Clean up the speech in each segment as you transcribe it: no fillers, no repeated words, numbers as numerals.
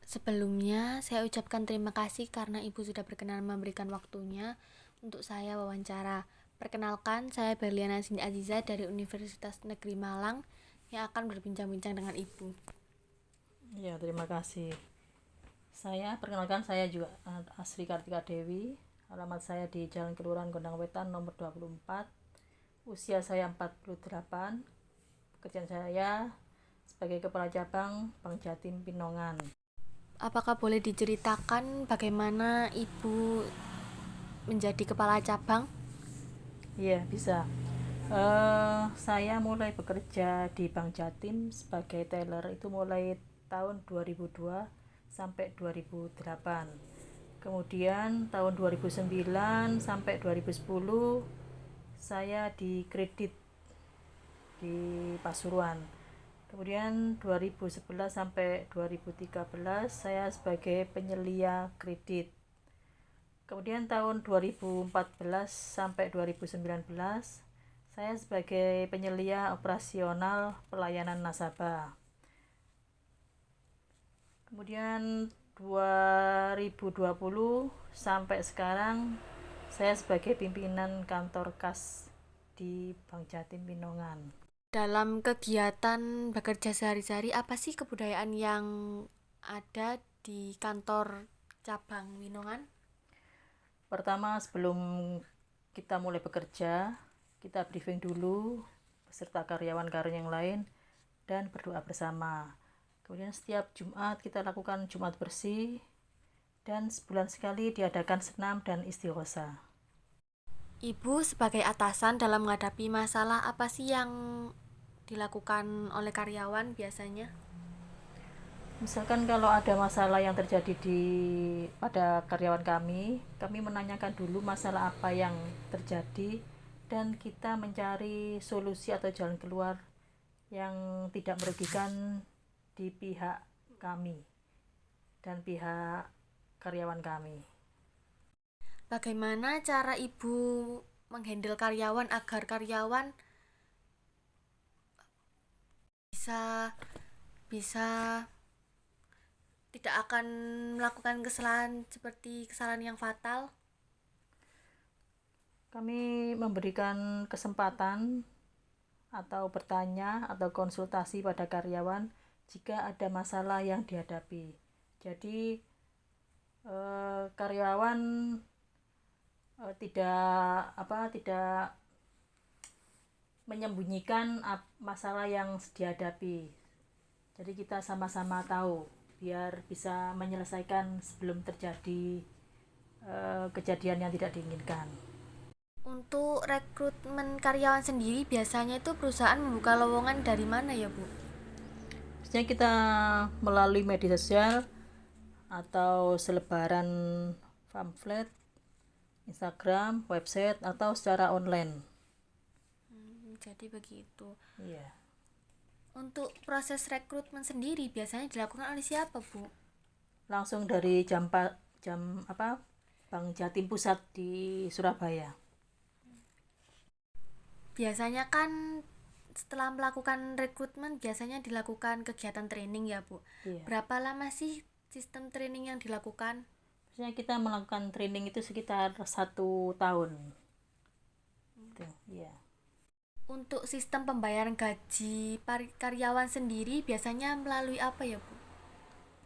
Sebelumnya, saya ucapkan terima kasih karena Ibu sudah berkenan memberikan waktunya untuk saya wawancara. Perkenalkan, saya Berliana Cindy Aziza dari Universitas Negeri Malang yang akan berbincang-bincang dengan Ibu. Ya, terima kasih. Perkenalkan saya juga Asri Kartika Dewi. Alamat saya di Jalan Kelurahan Gondang Wetan nomor 24. Usia saya 48. Pekerjaan saya sebagai Kepala Cabang Bank Jatim Pinongan. Apakah boleh diceritakan bagaimana Ibu menjadi kepala cabang? Iya, bisa. Saya mulai bekerja di Bank Jatim sebagai teller itu mulai tahun 2002 sampai 2008. Kemudian tahun 2009 sampai 2010 saya di kredit di Pasuruan. Kemudian 2011 sampai 2013 saya sebagai penyelia kredit. Kemudian tahun 2014 sampai 2019 saya sebagai penyelia operasional pelayanan nasabah. Kemudian 2020 sampai sekarang saya sebagai pimpinan kantor kas di Bank Jatim Pinongan. Dalam kegiatan bekerja sehari-hari, apa sih kebudayaan yang ada di kantor cabang Winongan? Pertama, sebelum kita mulai bekerja, kita briefing dulu beserta karyawan-karyawan yang lain dan berdoa bersama. Kemudian setiap Jumat kita lakukan Jumat bersih dan sebulan sekali diadakan senam dan istighosa. Ibu sebagai atasan dalam menghadapi masalah apa sih yang dilakukan oleh karyawan biasanya? Misalkan kalau ada masalah yang terjadi pada karyawan kami menanyakan dulu masalah apa yang terjadi dan kita mencari solusi atau jalan keluar yang tidak merugikan di pihak kami dan pihak karyawan kami. Bagaimana cara Ibu menghandle karyawan agar karyawan bisa bisa tidak akan melakukan kesalahan seperti kesalahan yang fatal? Kami memberikan kesempatan atau bertanya atau konsultasi pada karyawan jika ada masalah yang dihadapi. Jadi karyawan tidak menyembunyikan masalah yang dihadapi. Jadi kita sama-sama tahu biar bisa menyelesaikan sebelum terjadi kejadian yang tidak diinginkan. Untuk rekrutmen karyawan sendiri biasanya itu perusahaan membuka lowongan dari mana ya, Bu? Biasanya kita melalui media sosial atau selebaran pamflet, Instagram, website atau secara online. Jadi begitu. Iya. Untuk proses rekrutmen sendiri biasanya dilakukan oleh siapa, Bu? Langsung dari Bank Jatim Pusat di Surabaya. Biasanya kan setelah melakukan rekrutmen biasanya dilakukan kegiatan training ya, Bu. Iya. Berapa lama sih sistem training yang dilakukan? Biasanya kita melakukan training itu sekitar 1 tahun. Itu, iya. Untuk sistem pembayaran gaji karyawan sendiri biasanya melalui apa ya, Bu?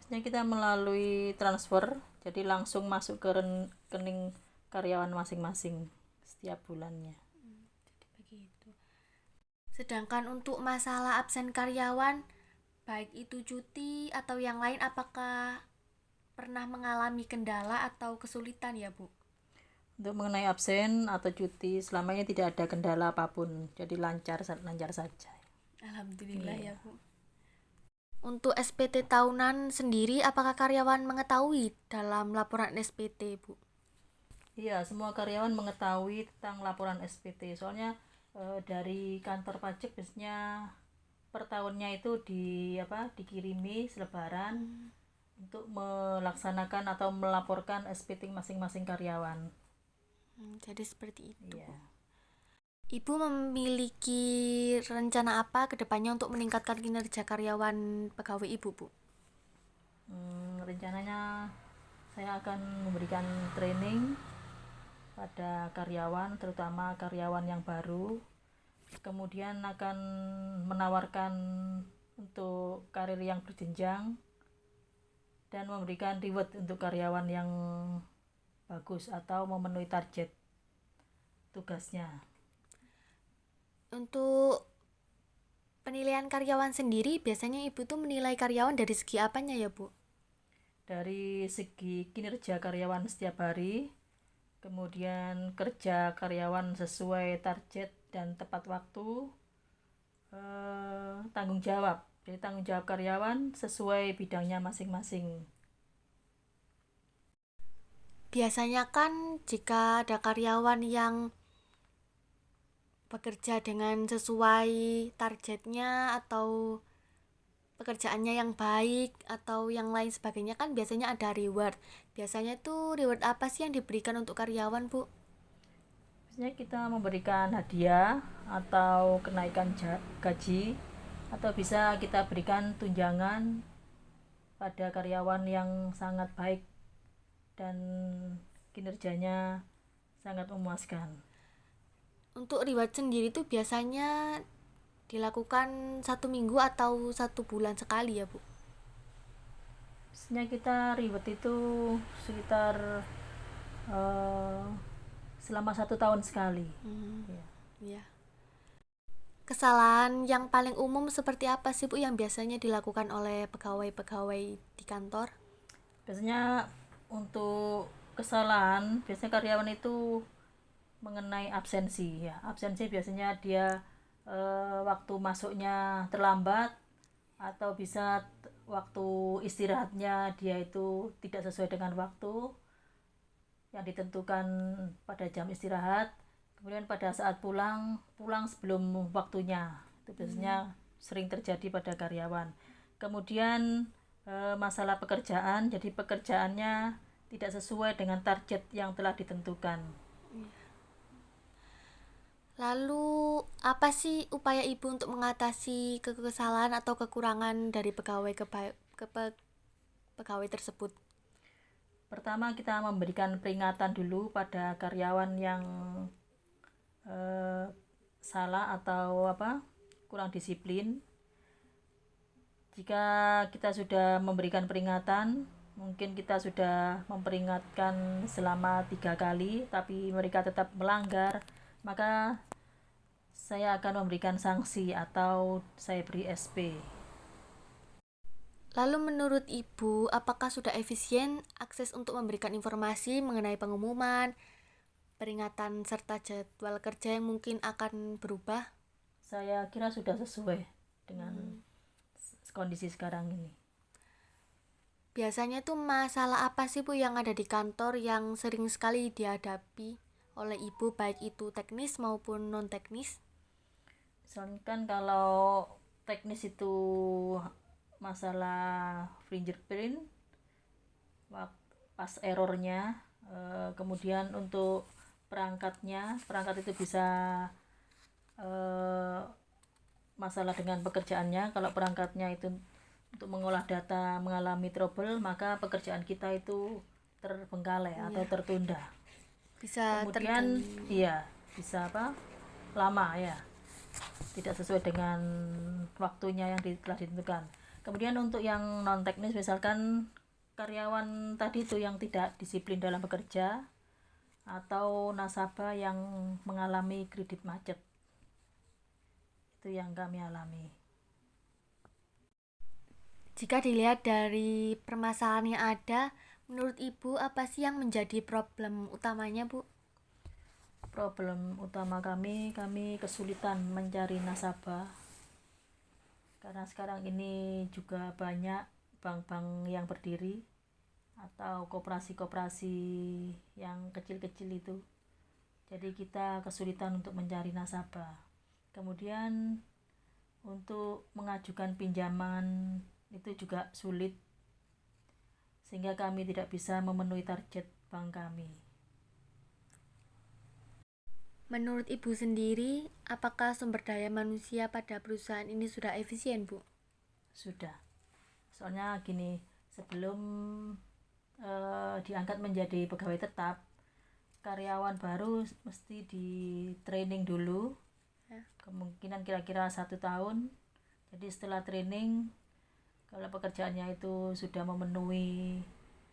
Biasanya kita melalui transfer, jadi langsung masuk ke rekening karyawan masing-masing setiap bulannya. Jadi begitu. Sedangkan untuk masalah absen karyawan, baik itu cuti atau yang lain, apakah pernah mengalami kendala atau kesulitan ya, Bu? Untuk mengenai absen atau cuti, selamanya tidak ada kendala apapun, jadi lancar saja. Alhamdulillah Iya. ya, Bu. Untuk SPT tahunan sendiri, apakah karyawan mengetahui dalam laporan SPT, Bu? Iya, semua karyawan mengetahui tentang laporan SPT. Soalnya dari kantor pajak biasanya per tahunnya itu dikirimi selebaran untuk melaksanakan atau melaporkan SPT masing-masing karyawan. Jadi seperti itu, Iya. Bu. Ibu memiliki rencana apa ke depannya untuk meningkatkan kinerja karyawan pegawai Ibu, Bu? rencananya saya akan memberikan training pada karyawan, terutama karyawan yang baru. Kemudian akan menawarkan untuk karir yang berjenjang dan memberikan reward untuk karyawan yang bagus atau memenuhi target tugasnya. Untuk penilaian karyawan sendiri, biasanya Ibu tuh menilai karyawan dari segi apanya ya, Bu? Dari segi kinerja karyawan setiap hari, kemudian kerja karyawan sesuai target dan tepat waktu, tanggung jawab. Jadi tanggung jawab karyawan sesuai bidangnya masing-masing. Biasanya kan jika ada karyawan yang bekerja dengan sesuai targetnya atau pekerjaannya yang baik atau yang lain sebagainya, kan biasanya ada reward. Biasanya tuh reward apa sih yang diberikan untuk karyawan, Bu? Biasanya kita memberikan hadiah atau kenaikan gaji, atau bisa kita berikan tunjangan pada karyawan yang sangat baik dan kinerjanya sangat memuaskan. Untuk reward sendiri tuh biasanya dilakukan 1 minggu atau 1 bulan sekali ya, Bu? Biasanya kita reward itu sekitar selama 1 tahun sekali. Ya. Iya. Kesalahan yang paling umum seperti apa sih, Bu, yang biasanya dilakukan oleh pegawai-pegawai di kantor? Biasanya untuk kesalahan, biasanya karyawan itu mengenai absensi ya. Absensi biasanya dia waktu masuknya terlambat, atau bisa waktu istirahatnya dia itu tidak sesuai dengan waktu yang ditentukan pada jam istirahat. Kemudian pada saat pulang sebelum waktunya, itu biasanya sering terjadi pada karyawan. Kemudian masalah pekerjaan, jadi pekerjaannya tidak sesuai dengan target yang telah ditentukan. Lalu, apa sih upaya Ibu untuk mengatasi kesalahan atau kekurangan dari pegawai tersebut? Pertama, kita memberikan peringatan dulu pada karyawan yang salah atau kurang disiplin. Jika kita sudah memberikan peringatan, mungkin kita sudah memperingatkan selama 3 kali, tapi mereka tetap melanggar, maka saya akan memberikan sanksi atau saya beri SP. Lalu menurut Ibu, apakah sudah efisien akses untuk memberikan informasi mengenai pengumuman, peringatan, serta jadwal kerja yang mungkin akan berubah? Saya kira sudah sesuai dengan kondisi sekarang ini. Biasanya tuh masalah apa sih, Bu, yang ada di kantor yang sering sekali dihadapi oleh Ibu, baik itu teknis maupun non-teknis? Misalnya kan kalau teknis itu masalah fingerprint pas errornya, kemudian untuk perangkat itu bisa masalah dengan pekerjaannya. Kalau perangkatnya itu untuk mengolah data mengalami trouble, maka pekerjaan kita itu terbengkalai atau tertunda. Bisa Kemudian bisa lama ya, tidak sesuai dengan waktunya yang telah ditentukan. Kemudian untuk yang non teknis, misalkan karyawan tadi itu yang tidak disiplin dalam bekerja, atau nasabah yang mengalami kredit macet, itu yang kami alami. Jika dilihat dari permasalahan yang ada, menurut Ibu apa sih yang menjadi problem utamanya, Bu? Problem utama kami kesulitan mencari nasabah, karena sekarang ini juga banyak bank-bank yang berdiri atau koperasi-koperasi yang kecil-kecil itu. Jadi kita kesulitan untuk mencari nasabah. Kemudian untuk mengajukan pinjaman itu juga sulit, sehingga kami tidak bisa memenuhi target bank kami. Menurut Ibu sendiri, apakah sumber daya manusia pada perusahaan ini sudah efisien, Bu? Sudah. Soalnya gini, sebelum diangkat menjadi pegawai tetap, karyawan baru mesti di training dulu, kemungkinan kira-kira 1 tahun. Jadi setelah training, kalau pekerjaannya itu sudah memenuhi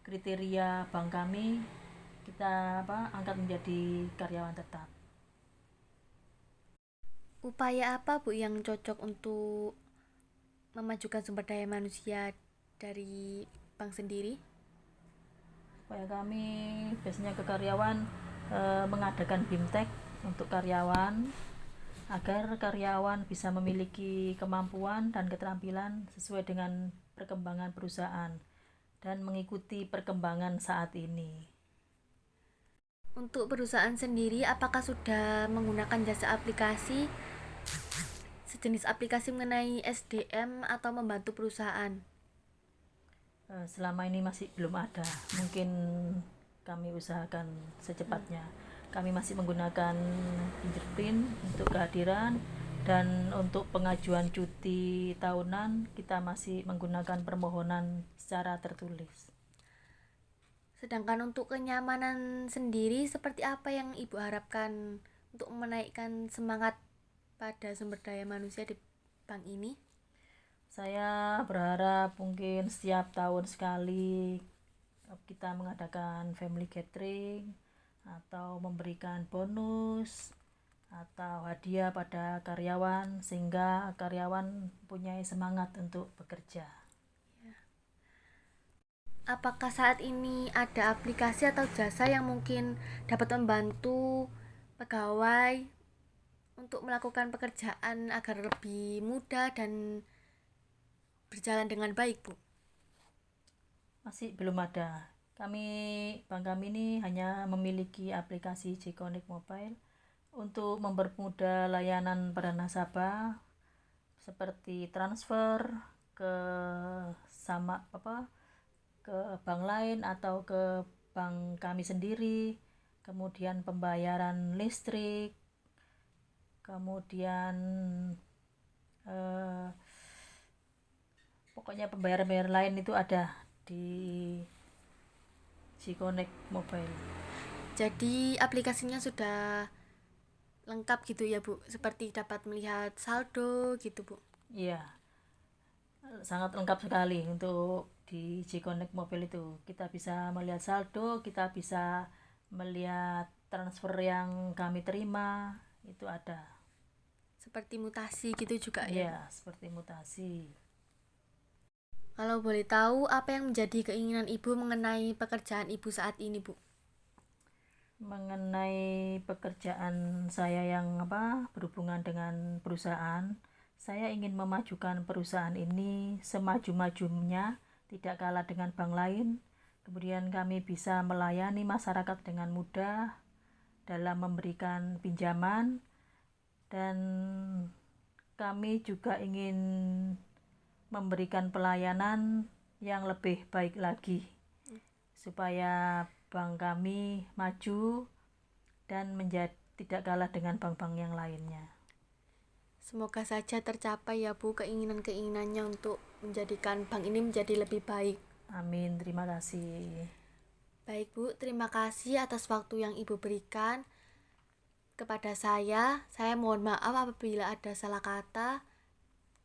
kriteria bank kami, kita angkat menjadi karyawan tetap. Upaya apa Bu yang cocok untuk memajukan sumber daya manusia dari bank sendiri? Supaya kami biasanya ke karyawan mengadakan BIMTEK untuk karyawan, agar karyawan bisa memiliki kemampuan dan keterampilan sesuai dengan perkembangan perusahaan dan mengikuti perkembangan saat ini. Untuk perusahaan sendiri, apakah sudah menggunakan jasa aplikasi, sejenis aplikasi mengenai SDM atau membantu perusahaan? Selama ini masih belum ada, mungkin kami usahakan secepatnya. Kami masih menggunakan fingerprint untuk kehadiran, dan untuk pengajuan cuti tahunan kita masih menggunakan permohonan secara tertulis. Sedangkan untuk kenyamanan sendiri, seperti apa yang Ibu harapkan untuk menaikkan semangat pada sumber daya manusia di bank ini? Saya berharap mungkin setiap tahun sekali kita mengadakan family gathering, atau memberikan bonus atau hadiah pada karyawan, sehingga karyawan punya semangat untuk bekerja. Apakah saat ini ada aplikasi atau jasa yang mungkin dapat membantu pegawai untuk melakukan pekerjaan agar lebih mudah dan berjalan dengan baik, Bu? Masih belum ada. Bank kami ini hanya memiliki aplikasi J-Connect Mobile untuk mempermudah layanan para nasabah, seperti transfer ke ke bank lain atau ke bank kami sendiri, kemudian pembayaran listrik, kemudian pokoknya pembayaran lain itu ada di J-Connect Mobile. Jadi aplikasinya sudah lengkap gitu ya, Bu? Seperti dapat melihat saldo gitu, Bu? Iya, sangat lengkap sekali untuk di J-Connect Mobile itu. Kita bisa melihat saldo, kita bisa melihat transfer yang kami terima, itu ada. Seperti mutasi gitu juga ya, Bu? Iya, seperti mutasi. Kalau boleh tahu, apa yang menjadi keinginan Ibu mengenai pekerjaan Ibu saat ini, Bu? Mengenai pekerjaan saya yang berhubungan dengan perusahaan, saya ingin memajukan perusahaan ini semaju-majunya, tidak kalah dengan bank lain. Kemudian kami bisa melayani masyarakat dengan mudah dalam memberikan pinjaman, dan kami juga ingin memberikan pelayanan yang lebih baik lagi supaya bank kami maju dan tidak kalah dengan bank-bank yang lainnya. Semoga saja tercapai ya, Bu, keinginan-keinginannya untuk menjadikan bank ini menjadi lebih baik. Amin, terima kasih. Baik, Bu, terima kasih atas waktu yang Ibu berikan kepada saya. Saya mohon maaf apabila ada salah kata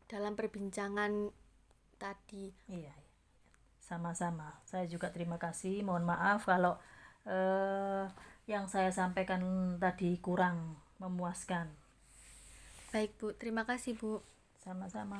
dalam perbincangan tadi. Iya, sama-sama. Saya juga terima kasih. Mohon maaf kalau yang saya sampaikan tadi kurang memuaskan. Baik, Bu, terima kasih, Bu. Sama-sama.